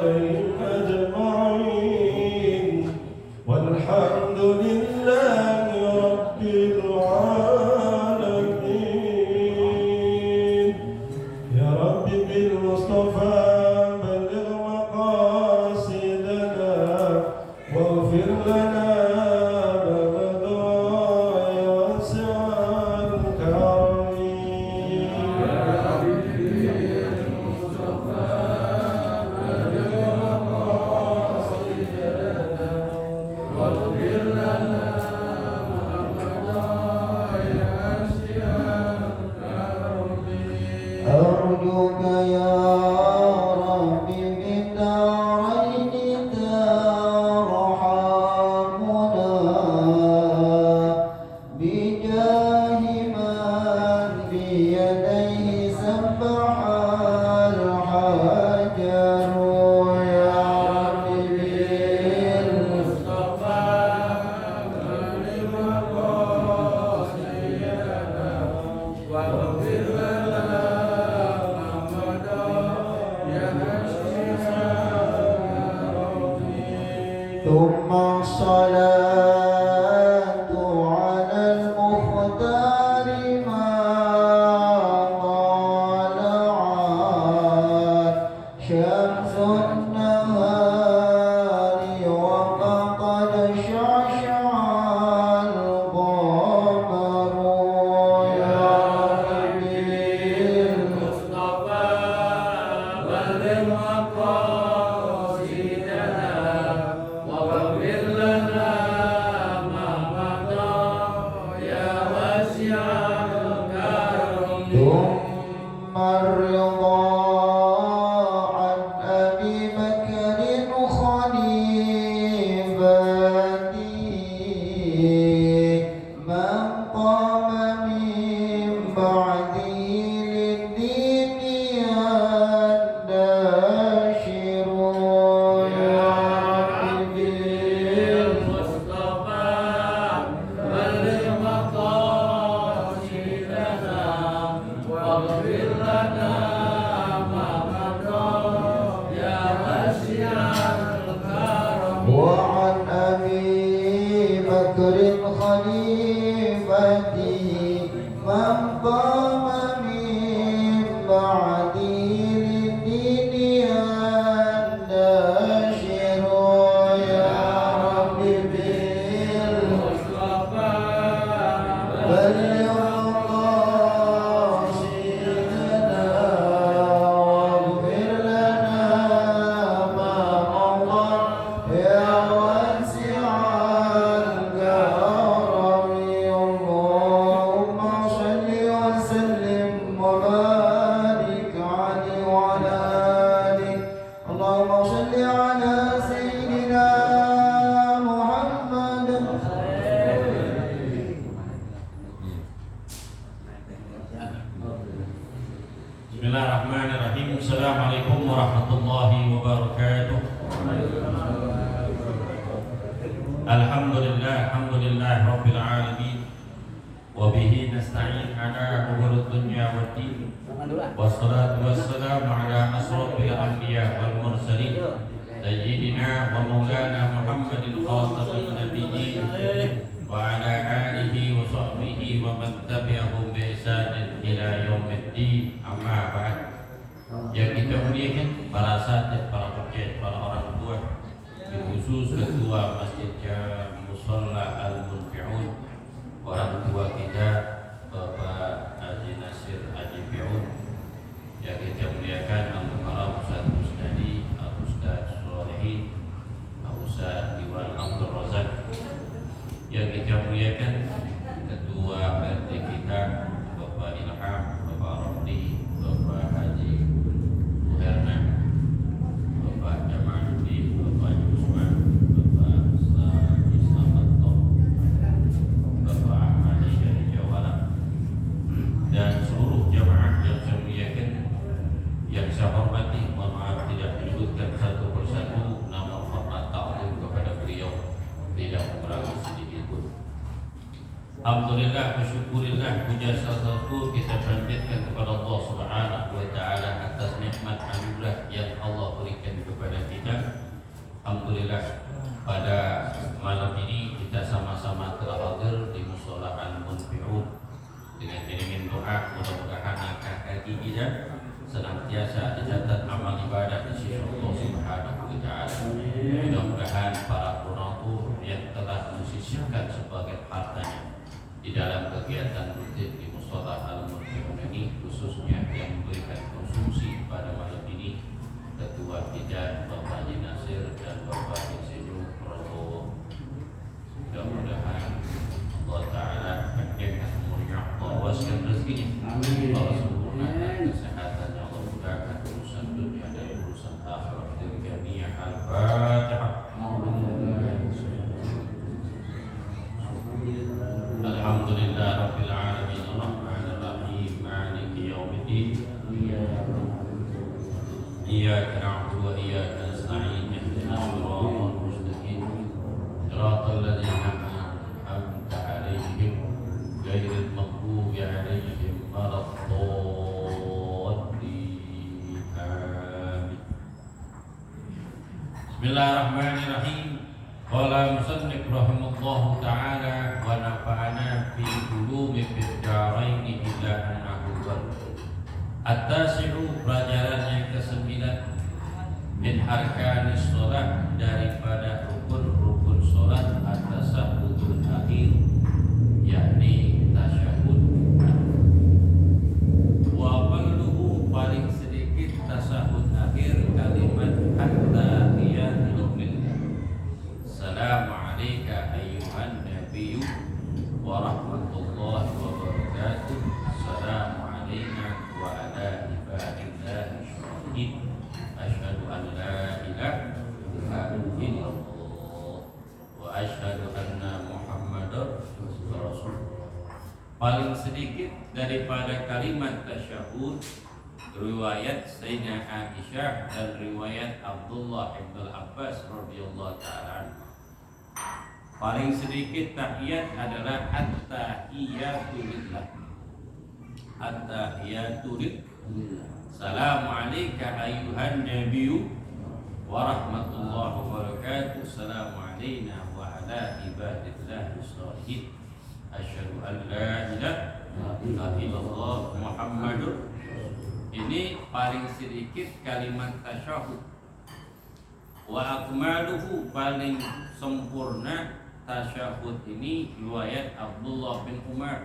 عليهم أجمعين والحمد لله رب العالمين. يا رب بالمصطفى بلغ مقاصدنا واغفر لنا ثم الصلاة على المختار ما طلعت شمس النهار وما قد شعشع القمر. يا ربي المصطفى بلغ مقاصدنا واغفر لنا ما مضى يا واسع الكرم. ثم الرضا عن أبي بكر خليفتي من قام من بعده للدين يندشر. يا ربي بالمصطفى بلغ مقاصدنا واغفر لنا ما مضى يا واسع الكرم. وعن أبي بكر خليفتي من قام من بعده للدين يندشر. يا رب بالمصطفى بلغ مقاصدنا واغفر لنا ما مضى يا واسع الكرم. اللهم صل وسلم وبارك عليه وعلى آله. اللهم صل على سيدنا محمد. Bismillahirrahmanirrahim. Assalamualaikum warahmatullahi wabarakatuh. Alhamdulillah rabbil alamin. Wa bihi nasta'in ala umuri dunya waddin. Wassalatu wassalamu ala asrofil anbiya wal mursalin sayyidina wa maulana Muhammadin khatamin nabiyyin wa ala alihi wa sahbihi wa man tabi'ahum bi ihsanin ila yaumiddin. Amma ba'd. Yang kita muliakan para asatidz, para pegiat, para orang tua, khusus ketua Masjid Musalla Al-Munfi'un, orang tua kita Bapak Haji Nasir Haji Fi'un, yang kita muliakan Al-Mukarram Ustaz Musnadi, Al-Ustaz Solehin, Al-Ustaz Iwan Abdul Razak, yang kita muliakan ketua RT kita Bapak Ilham, Bapak Romli, Bapak Haji Herna, Bapak Jamaluddin, Bapak Usman, Bapak Islamatto, Bapak Ahmad Syari Jawala, dan seluruh jamaah yang saya muliakan, yang saya hormati. Mohon maaf tidak disebutkan satu persatu, namun hormat ta'zim kepada beliau tidak mengurangi sedikit pun. Alhamdulillah, bersyukurillah, puja syukur kita panjatkan kepada Allah Subhanahu wa taala atas nikmat anugerah yang Allah berikan kepada kita. Alhamdulillah pada malam ini kita sama-sama telah hadir di Mushola Al-Munfi'un dengan kirimin doa mudah-mudahan langkah kaki kita senantiasa dicatat amal ibadah di sisi Allah Subhanahu wa taala. Mudah-mudahan para donatur yang telah mensisihkan sebagai hartanya di dalam kegiatan rutin di Mushola Al-Munfi'un ini, khususnya yang memberikan konsumsi pada malam ini, Ketua Bidan Bapak Haji Nasir dan Bapak Insinyur Prabowo. Mudah-mudahan Allah Ta'ala panjangkan umurnya, Allah waskan rezekinya, Allah sempurnakan kesehatannya, Allah mudahkan urusan dunia dan urusan akhirat dari jamiah. Al-Fatihah. Alhamdulillah Rabbil Alamin Ar-Rahmanir Rahim Maliki Yawmiddin Iyyaka na'budu wa iyyaka nasta'in ihdinas siratal mustaqim siratal ladzina an'amta 'alaihim ghairil maghdubi 'alaihim waladdallin. Amin. Bismillahirrahmanirrahim. Qala musannif rahimahullahu ta'ala wa nafa'ana fi ulumi fid darain illa annahu at-tasi'u, pelajaran yang ke-9 min arkanis sholat, daripada rukun-rukun sholat, at-tasahhudul akhir, yakni tasyahud. Wa aqalluhu, paling sedikit tasahud akhir, kalimat at-tahiyatul lillah. Assalamu alayka ayyuhan nabiyyu wa rahmatullahi wa barakatuh. Assalamu alayna wa ala ibadillahi syuhid. Asyhadu an la ilaha illallah wa asyhadu anna Muhammadar Rasulullah. Paling sedikit daripada kalimat tasyahud, riwayat Sayyidina Aisyah dan riwayat Abdullah bin Abbas radhiyallahu ta'ala. Paling sedikit tahiyat adalah at-tahiyatu lillah. At-tahiyatu lillah. Assalamu alayka ayyuhan nabiyyu wa rahmatullahi wa barakatuh. Assalamu alayna wa ala ibadillahi sholihin. Asyhadu an la ilaha illallah Muhammadur. Ini paling sedikit kalimat tasyahud. Wa akmaluhu, paling sempurna tasyahud ini riwayat Abdullah bin Umar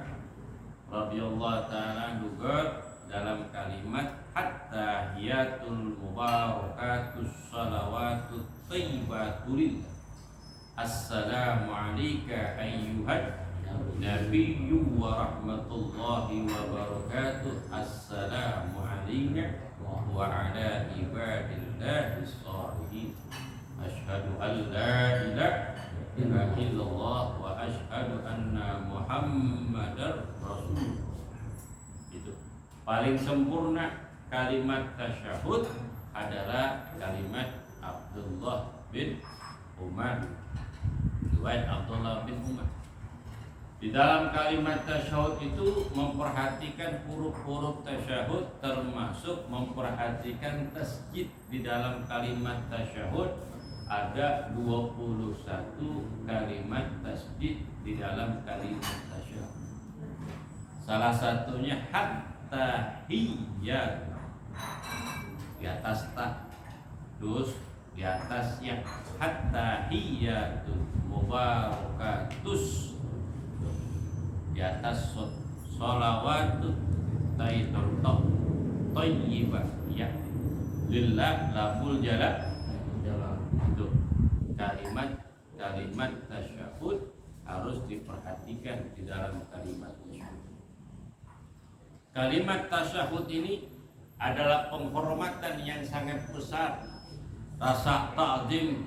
radhiyallahu ta'ala juga dalam kalimat at-tahiyatul mubarakatus salawatut thayyibatul. Assalamu alayka ayyuhan nabiyyu wa rahmatullahi wa barakatuh. Assalamu alayna wa ala ibadillahi sholihin. Asyhadu an la ilaha illallah wa asyhadu anna Muhammadar Rasulullah. Itu paling sempurna kalimat tasyahud adalah kalimat Abdullah bin Umar, riwayat Abdullah bin Umar. Di dalam kalimat tasyahud itu memperhatikan huruf-huruf tasyahud, termasuk memperhatikan tasjid. Di dalam kalimat tasyahud ada 21 kalimat tasjid di dalam kalimat tasyahud. Salah satunya hatta hiyat, di atas ta, terus di atasnya hatta hiyatul mubarakatus, di atas sholawatut thayyibah ya lillah lamul jalal. Itu kalimat tasyahud harus diperhatikan di dalam kalimat tasyahud. Kalimat tasyahud ini adalah penghormatan yang sangat besar, rasa ta'zim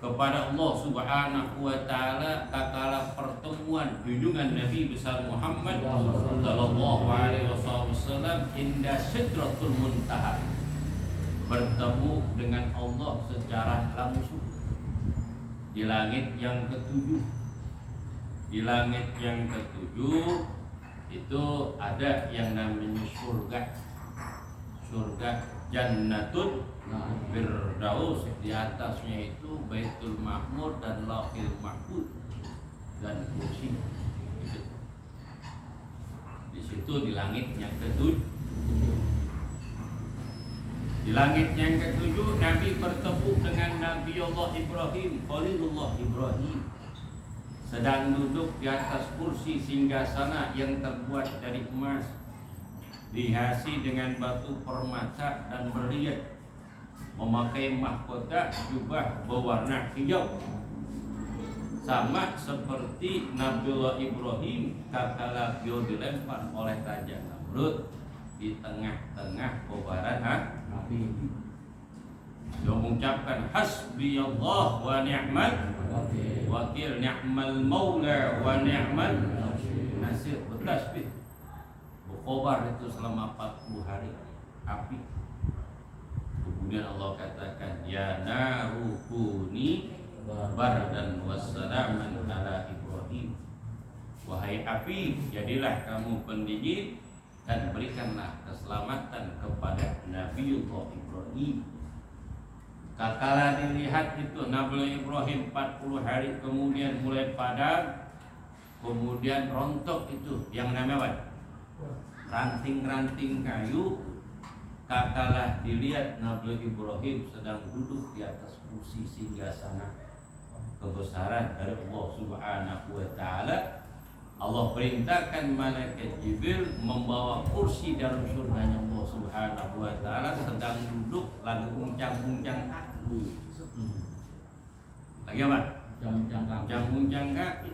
kepada Allah Subhanahu wa taala tatkala pertemuan junjungan Nabi besar Muhammad sallallahu alaihi wasallam inda sidratul muntaha, bertemu dengan Allah secara langsung di langit yang ketujuh. Di langit yang ketujuh itu ada yang namanya surga. Surga Jannatun Firdaus, di atasnya itu Baitul Ma'mur dan Lauhil Mahfuz dan kursi. Di situ di langit yang ketujuh. Di langit yang ketujuh Nabi bertemu dengan Nabi Allah Ibrahim, Khalilullah Ibrahim, sedang duduk di atas kursi singgasana yang terbuat dari emas, dihiasi dengan batu permata dan berlian, memakai mahkota jubah berwarna hijau, sama seperti Nabiullah Ibrahim tatkala beliau dilempar oleh Raja Namrud di tengah-tengah kobaran api. Dia mengucapkan hasbiyallah wa ni'mal wakil, ni'mal maula wa ni'mal nasir. Bertasbih, berkobar itu selama 40 hari api. Kemudian Allah katakan, ya naruhuni bardan wassalaman ala Ibrahim. Wahai api, jadilah kamu pendingin dan berikanlah keselamatan kepada Nabiullah Ibrahim. Tatkala dilihat itu Nabi Ibrahim 40 hari kemudian mulai padam, kemudian rontok itu yang namanya apa? Ranting-ranting kayu. Tatkala dilihat Nabi Ibrahim sedang duduk di atas kursi singgasana kebesaran dari Allah Subhanahu wa taala, Allah perintahkan malaikat Jibril membawa kursi dalam surganya Allah Subhanahu wa taala, sedang duduk lalu uncang-uncang kaki. Lagi apa? Uncang-uncang kaki.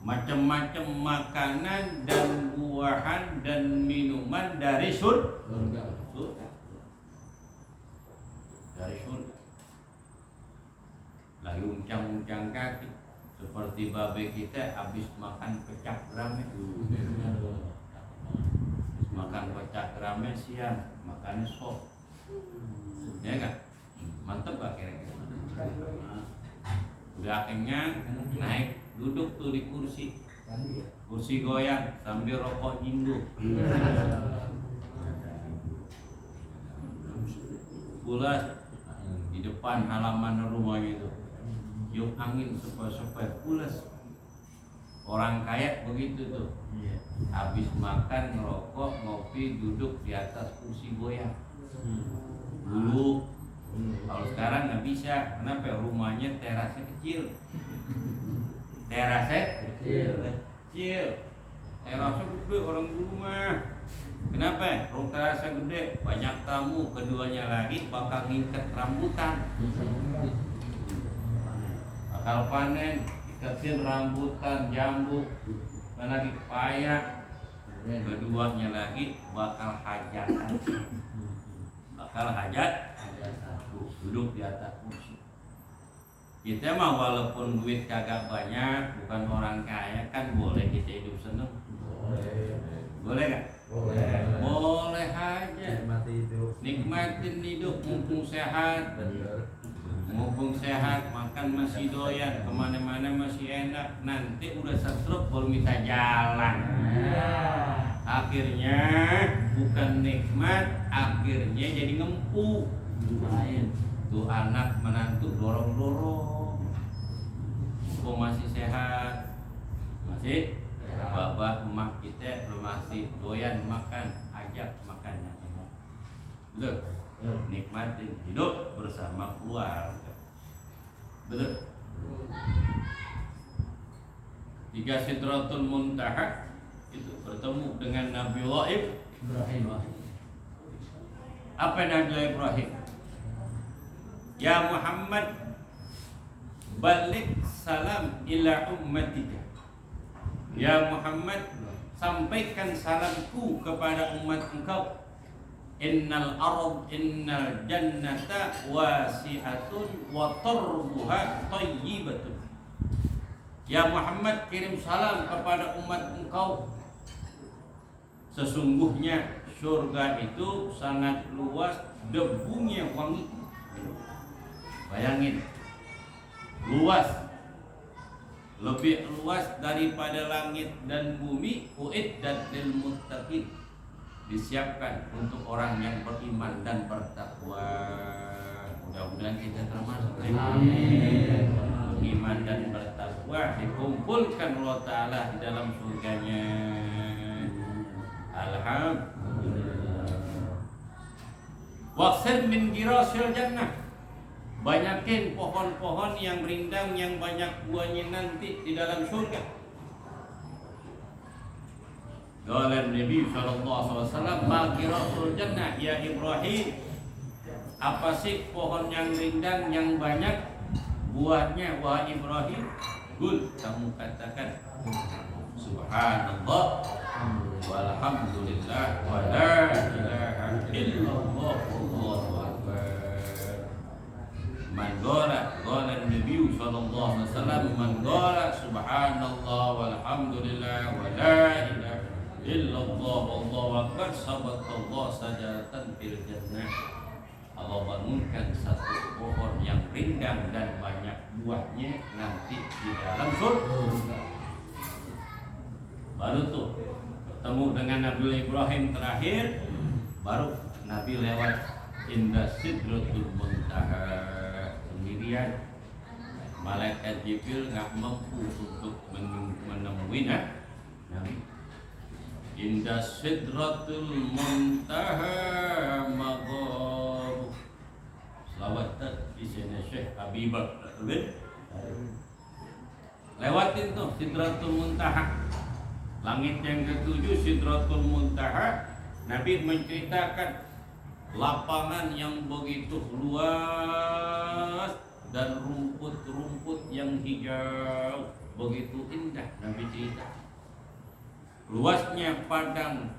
Macam-macam makanan dan buahan dan minuman dari surga. Dari surga. Lagi uncang-uncang kaki. Seperti babe kita habis makan pecak ramen. Makan pecak ramen siang, makannya sop. Ya kan? Mantep gak kira-kira? Udah kenyang, naik, duduk tuh di kursi. Kursi goyang sambil rokok jindu. Pulas di depan halaman rumahnya itu. Yuk angin sepoi-sepoi pulas. Orang kaya begitu tuh. Habis makan, ngerokok, ngopi, duduk di atas kursi goyang. Dulu, kalau sekarang nggak bisa. Kenapa? Rumahnya terasnya kecil. Terasnya kecil. Terasnya gede orang dulu mah. Kenapa? Rumah terasnya gede, banyak tamu. Keduanya lagi bakal ngingket rambutan. Bakal panen, iketin rambutan, jambu, lagi paya. Keduanya lagi bakal hajatan. Bakal hajat, duduk di atas kursi. Kita mah walaupun duit kagak banyak, bukan orang kaya, kan boleh kita hidup seneng. Boleh kan? Boleh aja. Nikmatin hidup mumpung sehat. Mumpung sehat, makan masih doyan, kemana-mana masih enak. Nanti udah setruk baru minta jalan. Akhirnya bukan nikmat, akhirnya jadi ngempu. Tuh anak menantu dorong-dorong. Kok masih sehat? Masih? Bapak emak kita masih doyan makan, ajak makannya. Betul? Nikmatin hidup bersama keluarga. Betul? 3 Sidratul Muntaha itu bertemu dengan Nabiullah Ibrahim. Apa Nabiullah Ibrahim? Ya Muhammad, balik salam ila ummatika. Ya Muhammad, sampaikan salamku kepada umat engkau. Innal jannata wasi'atun wa tarbuha thayyibatun. Ya Muhammad, kirim salam kepada umat engkau. Sesungguhnya surga itu sangat luas, debunya wangi. Bayangin, luas, lebih luas daripada langit dan bumi. Uiddat lil muttaqin, disiapkan untuk orang yang beriman dan bertakwa. Mudah-mudahan kita termasuk beriman dan bertakwa, dikumpulkan Allah Ta'ala di dalam surganya. Alhamdulillah. Waqsir min girasil jannah, banyakin pohon-pohon yang rindang yang banyak buahnya nanti di dalam surga. Qala Nabi sallallahu alaihi wasallam, "Ma girasul jannah ya Ibrahim?" Apa sih pohon yang rindang yang banyak buahnya wahai Ibrahim? Qul, kamu katakan subhanallah walhamdulillah wa la ilaha illallah wallahu akbar. Man qala Nabi sallallahu alaihi wasallam, man qala subhanallah walhamdulillah wa la ilaha illallah wallahu akbar, sabatallahu sajatan fil jannah. Allah bangunkan satu pohon yang rindang dan banyak buahnya nanti di dalam surga. Baru tuh bertemu dengan Nabi Ibrahim terakhir, baru Nabi lewat indah sidratul muntaha sendirian. Malaikat Jibril nggak mampu untuk menemui Nabi. Indah sidratul muntaha maghabu. Selawat di sini Syekh Habibah lewatin tuh sidratul muntaha, langit yang ketujuh sidratul muntaha. Nabi menceritakan lapangan yang begitu luas dan rumput-rumput yang hijau begitu indah. Nabi cerita luasnya padang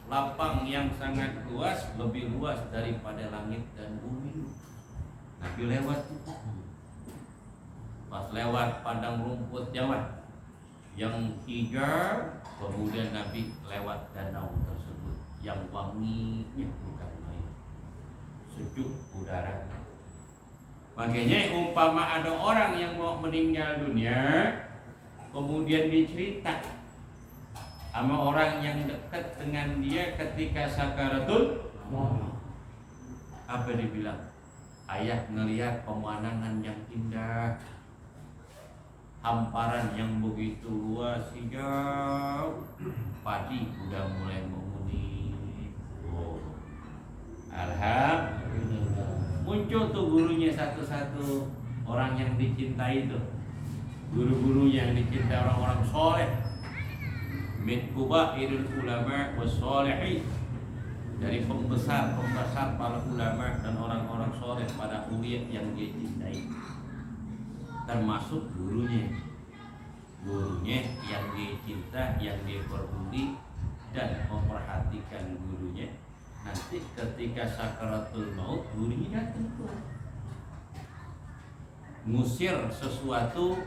lapang yang sangat luas, lebih luas daripada langit dan bumi. Nabi lewat, pas lewat padang rumput yang hijau, kemudian Nabi lewat danau tersebut yang wanginya bukan main, sejuk udara. Makanya umpama ada orang yang mau meninggal dunia, kemudian dicerita sama orang yang dekat dengan dia ketika sakaratul maut, apa dibilang? Ayah ngelihat pemandangan yang indah, hamparan yang begitu luas hijau, padi udah mulai menguning. Oh, alhamdulillah. Muncul tuh gurunya satu-satu, orang yang dicintai itu, guru-gurunya yang dicintai orang-orang soleh. Min kubairul ulama wassalihin, dari pembesar para ulama dan orang-orang soleh, pada ulia yang dia cintai, termasuk gurunya yang dia cinta, yang dia peduli dan memperhatikan gurunya. Nanti ketika sakaratul maut, gurunya datang tuh ngusir sesuatu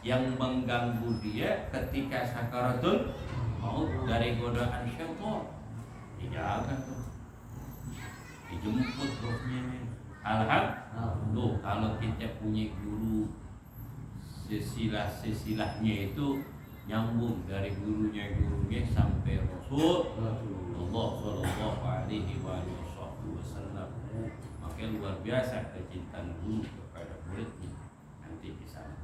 yang mengganggu dia ketika sakaratul maut dari godaan syaitan. Dijaga tuh, dijemput rohnya. Alhamdulillah, kalau kita punya guru, silsilahnya itu nyambung dari gurunya sampai Rasul Allah Shallallahu Alaihi Wasallam. Maka luar biasa kecintaan guru kepada muridnya. Nanti di sana,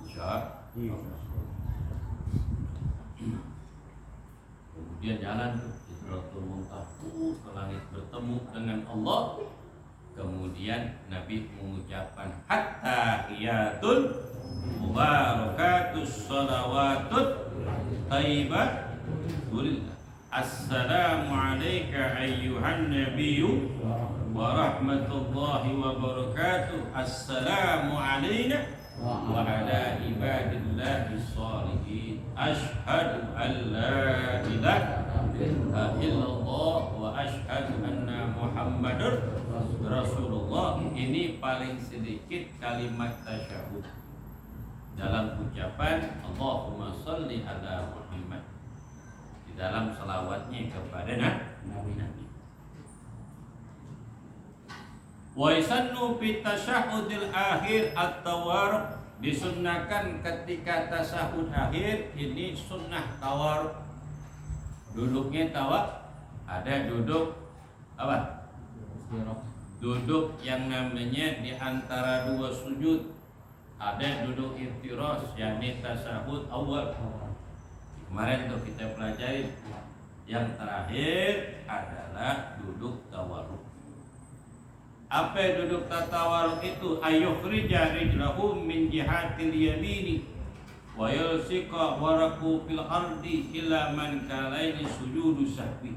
insya Allah. Kemudian jalan ke Sidratul Muntaha, ke langit, bertemu dengan Allah. Kemudian Nabi mengucapkan hattahiyatul mubarakatus salawatut thayyibah. Assalamu alayka ayyuhan nabiyyu wa rahmatullahi wa barakatuh. Assalamu alayna wa ala ibadillahi sholihin. Ashhadu an la ilaha illallah wa ashhadu anna Muhammadur Rasulullah. Ini paling sedikit kalimat tasyahud dalam ucapan Allahumma sholli ala Muhammad, di dalam selawatnya kepada Nabi. Wa yasannu fi tasyahudil akhir at-tawarruk, disunnahkan ketika tasyahud akhir ini sunnah tawarruk. Duduknya ada duduk apa? Duduk yang namanya di antara dua sujud. Ada duduk iftiras, yakni tasahud awal. Kemarin tuh kita pelajari. Yang terakhir adalah duduk tawarruk. Apa duduk tawarruk itu? Ayukhrija rijlahu min jihatil yamini wa yulsika waraku fil ardi ila man kalaini sujudu sahwi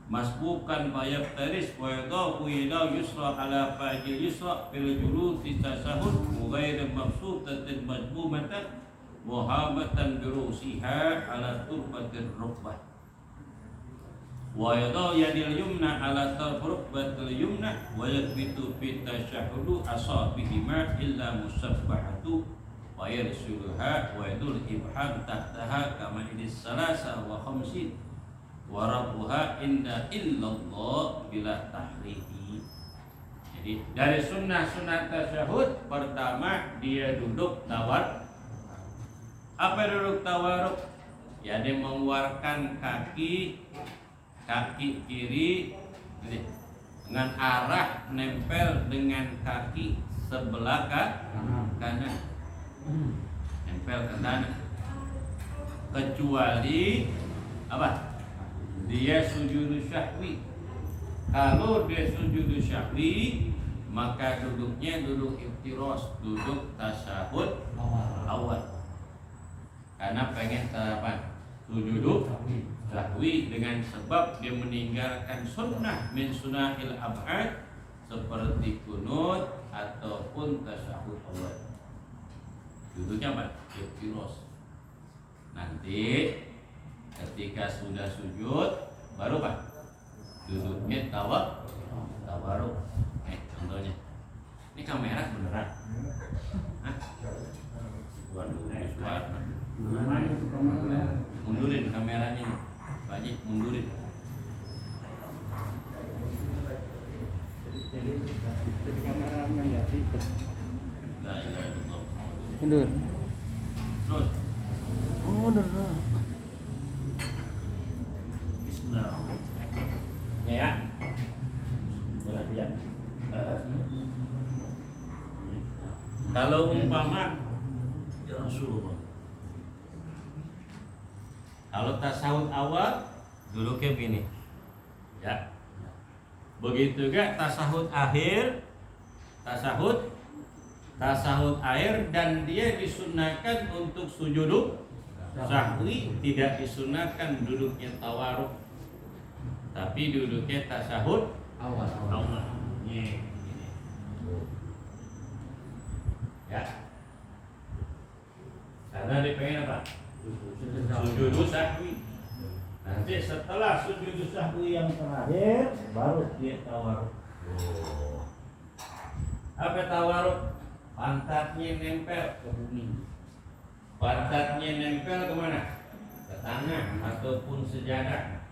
masbukan bayab taris wa yadahu ila yusra ala fajil yusra fil julusi tasahud ghairu mabsutatin majmumatan muhamatan birusiha ala turbatir rubbah wa yadahu yadil yumna ala rukbatil yumna wa yakbitu fi tashahudu asabihima illa musabbahatu wa yarsuluha wa yadul ibham tahtaha kama idis salasa wa khamsin wa rabbuha inda illallah bila tahrihi. Jadi dari sunnah-sunnah tasyahud pertama dia duduk tawarruk. Apa duduk tawarruk? Ya dia mengeluarkan kaki kiri dengan arah nempel dengan kaki sebelah kanan. Nempel ke kanan. Kecuali apa? Dia sujud syahwi. Kalau dia sujud syahwi, maka duduknya duduk iftiras, duduk tasyahud awal. Karena pengen apa? Sujud syahwi dengan sebab dia meninggalkan sunnah min sunnahil ab'ad seperti kunut ataupun tasyahud awal. Duduknya apa? Iftiras. Nanti ketika sudah sujud baru apa? Duduknya tawarruk. Contohnya. Ini kamera beneran. Hah? Waduh, suara. Mundurin kameranya nih. Banyak mundurin. Jadi kameranya ya sih. La ilaha illallah. Mundur. Terus. Oh, mundur. Bismillah. Ya. Perhatian. Kalau umpama ya Rasulullah. Kalau tasawuf awal duduknya begini. Ya. Begitu juga tasawuf akhir. Tasawuf akhir dan dia disunahkan untuk sujud sahwi, tidak disunahkan duduknya tawarruk. Tapi duduknya tasahud awal. Ini. Ya. Karena dia pengen apa? Sujud sahwi. Nanti setelah sujud sahwi yang terakhir baru dia tawarruk. Apa tawarruk? Pantatnya nempel ke bumi. Pantatnya nempel kemana? Ke tanah ataupun sejadah.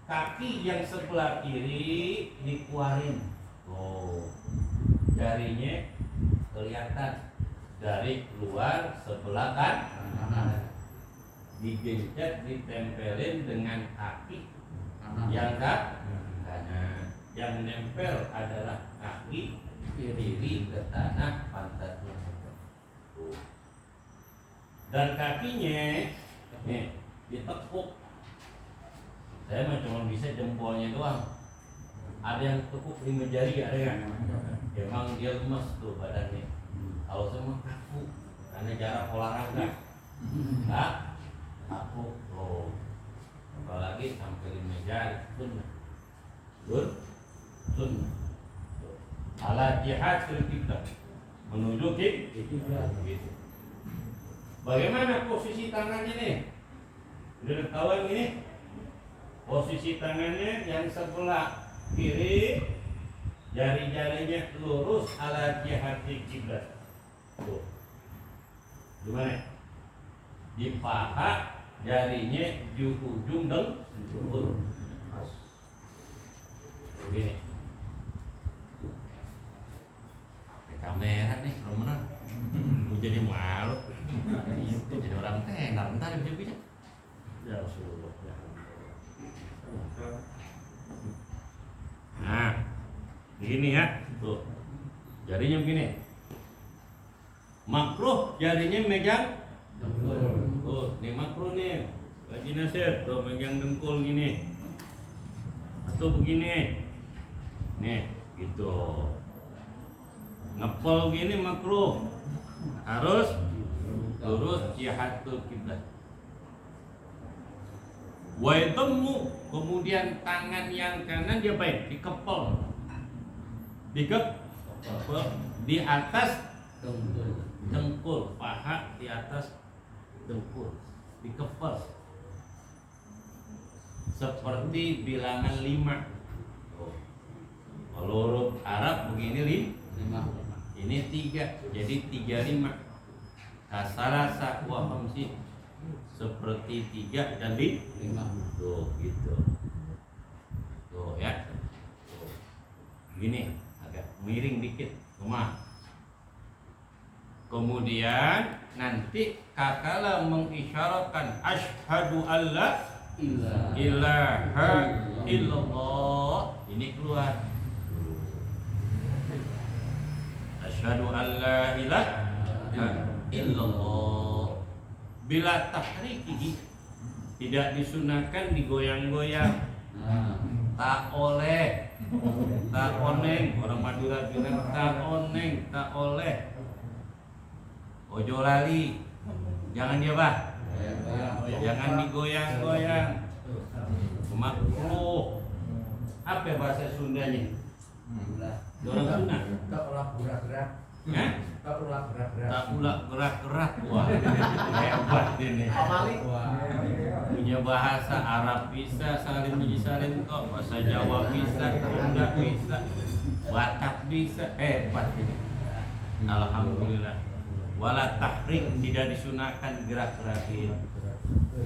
Kaki yang sebelah kiri dikeluarin. Jarinya kelihatan dari luar sebelah kanan. Digencet, ditempelin dengan kaki yang kanan. Yang nempel adalah kaki kiri ke tanah, pantatnya. Dan kakinya nih ditekuk. Saya mah cuma bisa jempolnya doang. Ada yang tekuk 5 jari, ada yang emang dia lemas tuh badannya. Kalau semua kaku karena jarak olahraga. Kaku loh. Apalagi sampai 5 jari sunnah. Sunnah. Ala jihad kita menuju kiblat. Bagaimana posisi tangannya nih? Udah kawan ini. Posisi tangannya yang sebelah kiri, jari-jarinya lurus ala jihad kiblat. Tuh. Gimana? Di paha jarinya di ujung dengkul. Begini. Kamera nih, belum benar. Mau jadi malu. Jadi orang tenar, ntar bisa. Ya Rasulullah. Begini ya, tuh. Jarinya begini. Makruh jarinya megang. Tuh, ini makruh nih. Haji Nasir, tuh megang dengkul gini. Atau begini. Nih, gitu. Ngepel gini makruh. Harus lurus jihatul kiblat. Wa yatammu, kemudian tangan yang kanan dia baik dikepel. Dikepel di atas dengkul, paha di atas dengkul, dikepel. Seperti bilangan 5. Kalau huruf Arab begini 5. Ini 3, jadi 35. Kasalasa wa khamsi, seperti 3 dan 5. Tuh gitu. Tuh ya. Tuh. Gini, agak miring dikit. Kemudian nanti kakala mengisyaratkan asyhadu alla ilaha illallah. Ini keluar. Asyhadu alla ilaha illallah. Bila tahrikihi, tidak disunahkan digoyang-goyang. Tak oleh, tak oneng. Orang Madura bilang tak oneng, tak oleh. Ojo lali, jangan dia bah, jangan digoyang-goyang. Makruh. Apa bahasa Sundanya? Orang Sunda. Tak ulah gerak-gerak. Tak ulah gerak-gerak. Tak ulah gerak-gerak. Wah, hebat ini. Punya bahasa Arab bisa, salin kok. Bahasa Jawa bisa, Sunda bisa, Batak bisa. Hebat ini. Alhamdulillah. Wala tahrik, tidak disunahkan gerak-gerakin.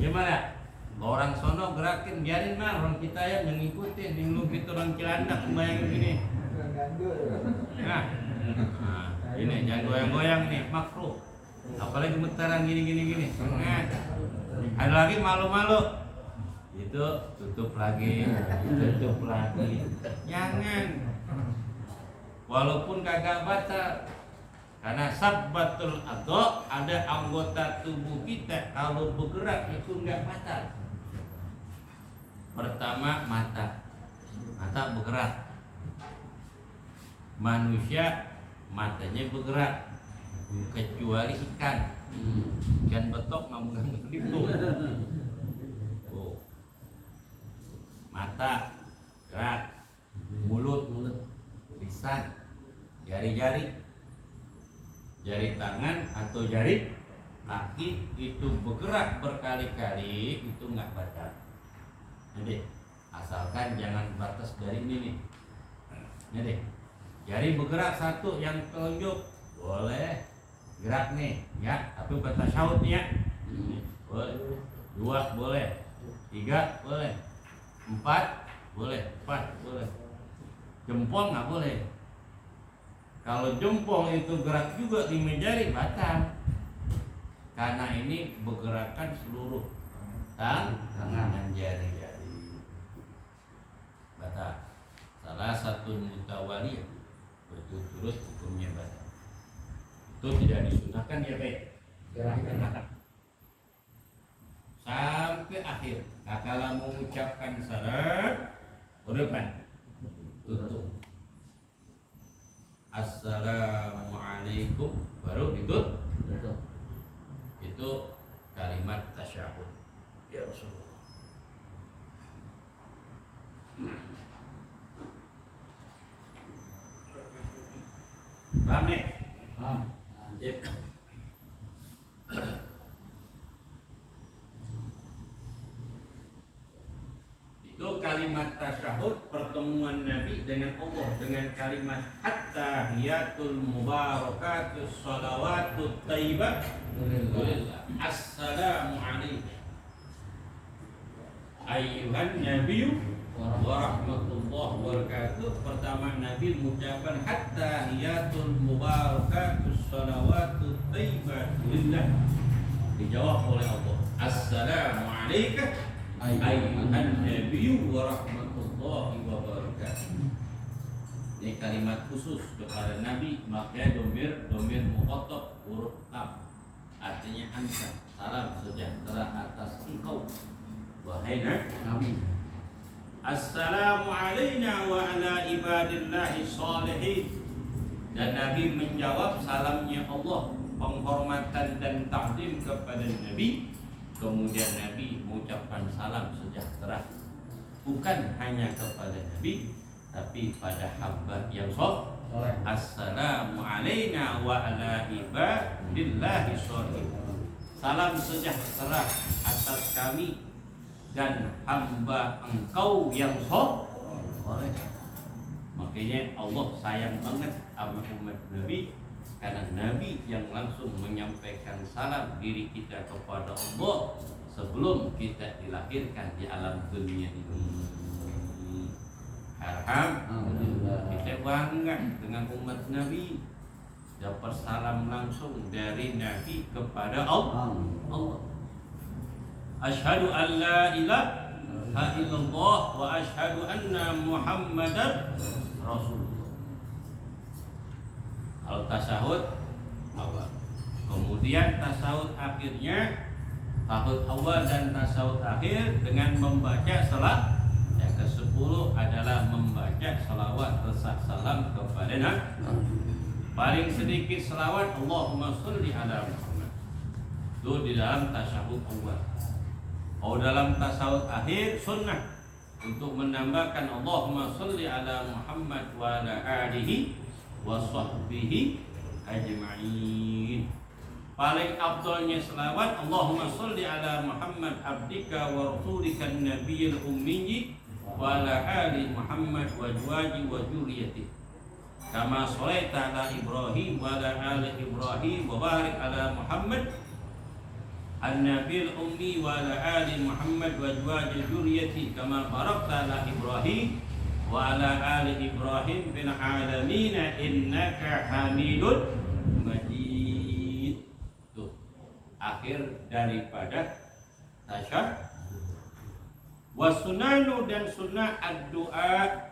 Gimana? Orang sono gerakin, biarin mah orang kita ya mengikuti. Dulu gitu orang Cilandak bayangin gini. Nah, ini jangan goyang-goyang nih, makruh. Apalagi gemetaran gini. Nah, ada lagi malu-malu. Itu tutup lagi. Jangan. Walaupun kagak batal. Karena sabbatul adha, ada anggota tubuh kita kalau bergerak itu enggak batal. Pertama mata bergerak. Manusia matanya bergerak, kecuali ikan betok nggak megang itu. Oh. Mata gerak, mulut, lisan, jari-jari tangan atau jari kaki itu bergerak berkali-kali, itu nggak batal. Jadi asalkan jangan batas dari ini nih. Jadi jari bergerak satu, yang telunjuk boleh gerak nih ya, tapi batas syaut ya. Boleh. 2 boleh, 3 boleh, 4 boleh, 4 boleh. Jempol nggak boleh. Kalau jempol itu gerak juga 5 jari batal. Karena ini bergerakan seluruh tangan dan jari-jari. Batal. Salah satu mutawaliyah berturut-turut hukumnya batal. Itu tidak disunahkan ya baik. Sampai akhir. Kalau mengucapkan syarat, depan tutup. Assalamualaikum, baru itu kalimat tasyahud ya Rasulullah. Paham nih? Paham. Itu kalimat tasyahud, pertemuan Nabi dengan Allah dengan kalimat at-tahiyatul mubarakatus shalawatut thayyibah lillah. Assalamu alaikum ayyuhan nabiyyu wa rahmatullahi wa barakatuh. Pertama Nabi mengucapkan at-tahiyatul mubarakatus shalawatut thayyibah lillah. Dijawab oleh Allah, assalamu alaikum ayyuhan nabiyyu wa rahmatullahi wa barakatuh. Ini kalimat khusus kepada Nabi, makanya domir mukhatab huruf lam. Artinya anta, salam sejahtera atas engkau wahai Nabi. Assalamu alayna wa ala ibadillahi sholihin. Dan Nabi menjawab salamnya Allah, penghormatan dan takdim kepada Nabi. Kemudian Nabi mengucapkan salam sejahtera bukan hanya kepada Nabi, tapi pada hamba yang soleh. Assalamu alayna wa ala ibadillahi sholihin. Salam sejahtera atas kami dan hamba engkau yang soleh. Makanya Allah sayang banget sama umat Nabi, karena Nabi yang langsung menyampaikan salam diri kita kepada Allah sebelum kita dilahirkan di alam dunia ini. Alhamdulillah, kita bangga dengan umat Nabi dapat salam langsung dari Nabi kepada Allah. Asyhadu an la ilaha illallah wa asyhadu anna Muhammadan Rasulullah. Kalau tasahud awal, kemudian tasahud akhirnya, tasahud awal dan tasahud akhir dengan membaca salat. Yang ke-10 adalah membaca salawat serta salam kepada Nabi. Paling sedikit salawat Allahumma sholli ala Muhammad. Itu di dalam tasahud awal. Oh, dalam tasawuf akhir sunnah untuk menambahkan Allahumma sholli ala Muhammad wa ala alihi wa sahbihi ajma'in. Paling afdalnya selawat Allahumma sholli ala Muhammad abdika wa rasulika nabiyil ummi wa ala ali Muhammad wa azwaji wa dzurriyyati kama sholaita ala Ibrahim wa ala ali Ibrahim wa barik ala Muhammad An-Nabil Ummi wa ala ali Muhammad wa azwaji dzurriyyati kama barakta ala Ibrahim wa ala ali Ibrahim fil alamin innaka Hamidun Majid. Tuh, akhir daripada tasyahud. Wasunanu dan sunnah ad-du'a,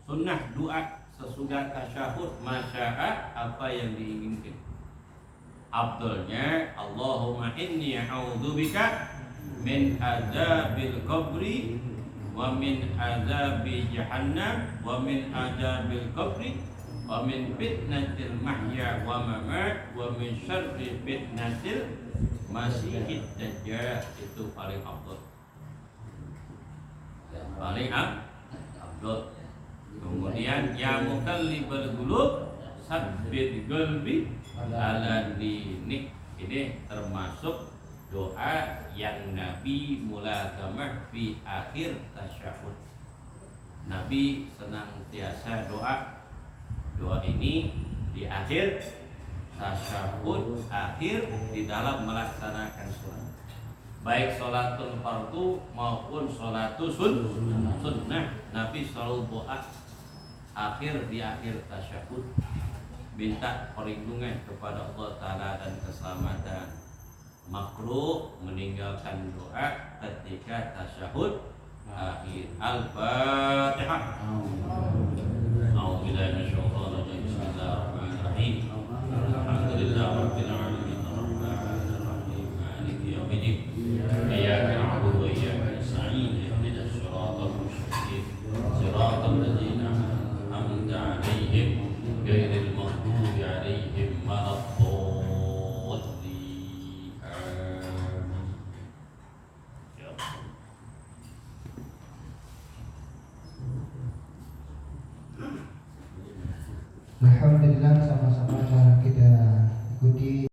sunnah doa sesudah tasyahud masya'a, apa yang diinginkan. Abdulnya Allahumma inni a'udzubika min azabil qabri wa min azabi jahannam wa min azabil qabri wa min fitnatil mahya wa mamat wa min syarri fitnatil masihid dajjal. Itu paling afdal, paling afdal. Kemudian ya mukallibal qulub sabbit qalbi ala dinik. Ini termasuk doa yang Nabi mulazamah fi akhir tasyahud. Nabi senantiasa doa ini di akhir tasyahud akhir di dalam melaksanakan sholat, baik sholatul fardu maupun sholatul sunnah. Nabi selalu doa akhir di akhir tasyahud, minta perlindungan kepada Allah Ta'ala dan keselamatan. Makruh meninggalkan doa ketika tasyahud akhir. Al-Fatihah. A'udzubillahi minasyaitonir rajim. Bismillahirrahmanirrahim. Alhamdulillahirabbil alamin. Arrahmanir rahim. Maliki yaumiddin. Iyyaka na'budu wa iyyaka nasta'in. Ihdinas siratal mustaqim. Siratal ladzina an'amta 'alaihim ghairil maghdubi 'alaihim waladdallin. Alhamdulillah, sama-sama kita ikuti